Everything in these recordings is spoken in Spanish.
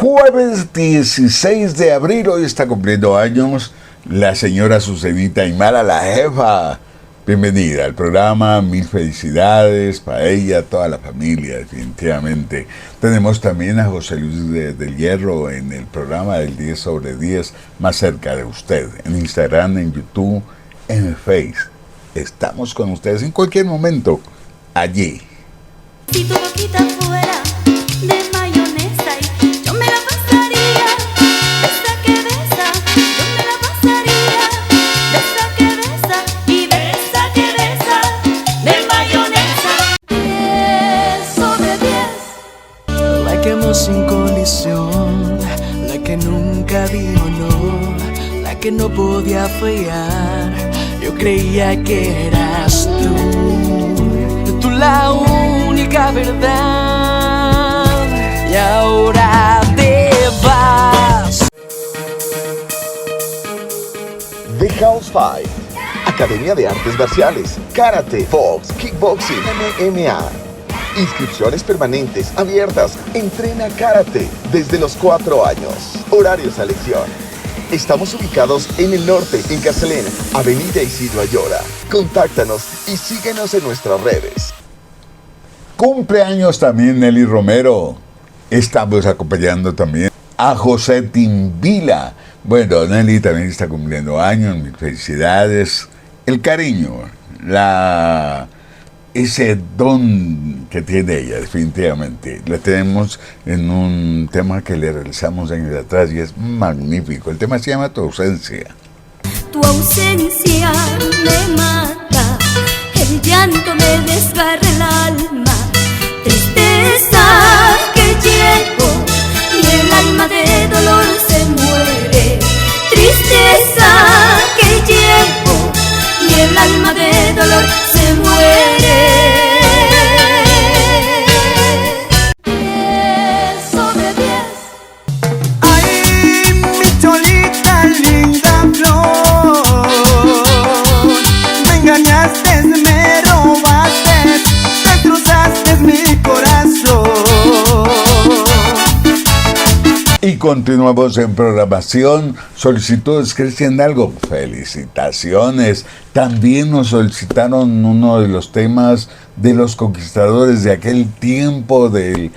Jueves 16 de abril, hoy está cumpliendo años la señora Susanita Aymara, la jefa. Bienvenida al programa, mil felicidades para ella, toda la familia, definitivamente. Tenemos también a José Luis del Hierro en el programa del 10 sobre 10, más cerca de usted, en Instagram, en YouTube, en Face. Estamos con ustedes en cualquier momento, allí. Si tu boquita fuera de mayonesa y yo me la pasaría, besa que besa, yo me la pasaría, besa que besa y besa que besa de mayonesa. 10 sobre 10. La que amó sin condición, la que nunca dijo no, la que no podía fallar. Yo creía que eras tú la única verdad, y ahora te vas. The House Five, Academia de Artes Marciales, Karate, Box, Kickboxing, MMA. Inscripciones permanentes, abiertas. Entrena Karate desde los 4 años. Horarios a elección. Estamos ubicados en el norte, en Carcelén, Avenida Isidro Ayora. Contáctanos y síguenos en nuestras redes. Cumpleaños también Nelly Romero. Estamos acompañando también a José Timbila. Bueno, Nelly también está cumpliendo años, mis felicidades. El cariño, ese don que tiene ella, definitivamente. La tenemos en un tema que le realizamos años atrás y es magnífico. El tema se llama Tu ausencia. Tu ausencia me mata, el llanto me desgarra el alma, tristeza que llevo y el alma de dolor se muere. Tristeza que llevo y el alma de dolor se muere. 10 sobre 10. Ay, mi cholita linda flor, me engañaste, me robaste, destrozaste mi corazón. Y continuamos en programación. Solicitudes, Cristian Algo. Felicitaciones. También nos solicitaron uno de los temas de los conquistadores de aquel tiempo del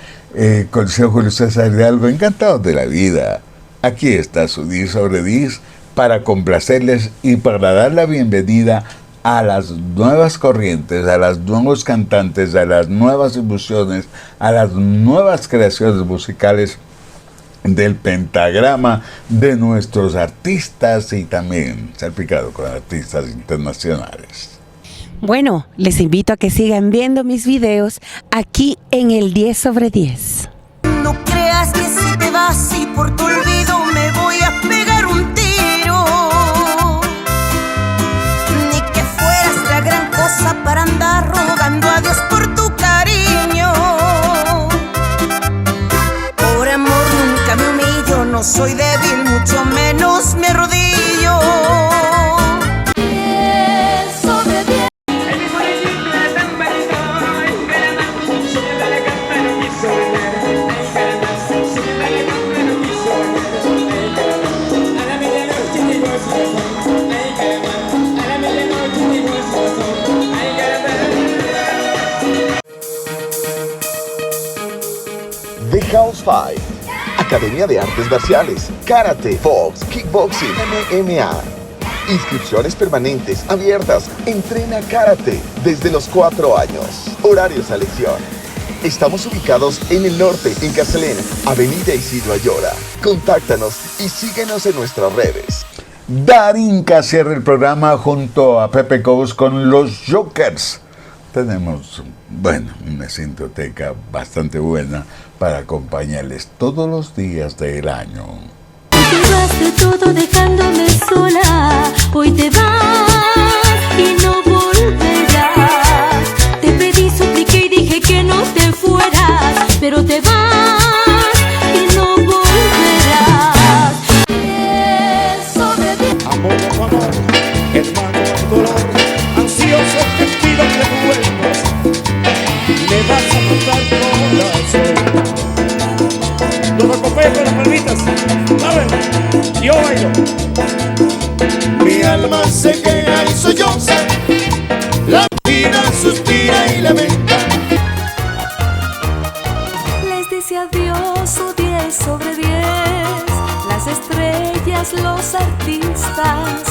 Coliseo Julio César Hidalgo. Encantados de la vida. Aquí está su 10 sobre 10 para complacerles y para dar la bienvenida a las nuevas corrientes, a los nuevos cantantes, a las nuevas emociones, a las nuevas creaciones musicales del pentagrama de nuestros artistas y también salpicado con artistas internacionales. Bueno, les invito a que sigan viendo mis videos aquí en el 10 sobre 10. No creas que si te vas y por tu olvido me voy a pegar un tiro, ni que fueras la gran cosa para andar rogando a Dios por tu cariño. Por amor nunca me humillo, no soy débil, mucho menos me arrodillo. 10 sobre 10. The House Five, Academia de Artes Marciales, Karate, Box, Kickboxing, MMA. Inscripciones permanentes, abiertas. Entrena Karate desde los 4 años. Horarios a elección. Estamos ubicados en el norte, en Carcelén, Avenida Isidro Ayora. Contáctanos y síguenos en nuestras redes. Darinka cierra el programa junto a Pepe Cobos con los Jokers. Tenemos, bueno, una cintoteca bastante buena para acompañarles todos los días del año. Te vas de todo dejándome sola, hoy te vas y no volverás. Te pedí, supliqué y dije que no te fueras, pero te vas y no volverás. 10 sobre 10. Amor, amor, hermano, dolor, ansioso te pido que vuelvas, me vas a matar corazón. Los acopetos, Yo bailo. Mi alma se queja y solloza, la vida suspira y lamenta. Les dice adiós su 10 sobre 10, las estrellas, los artistas,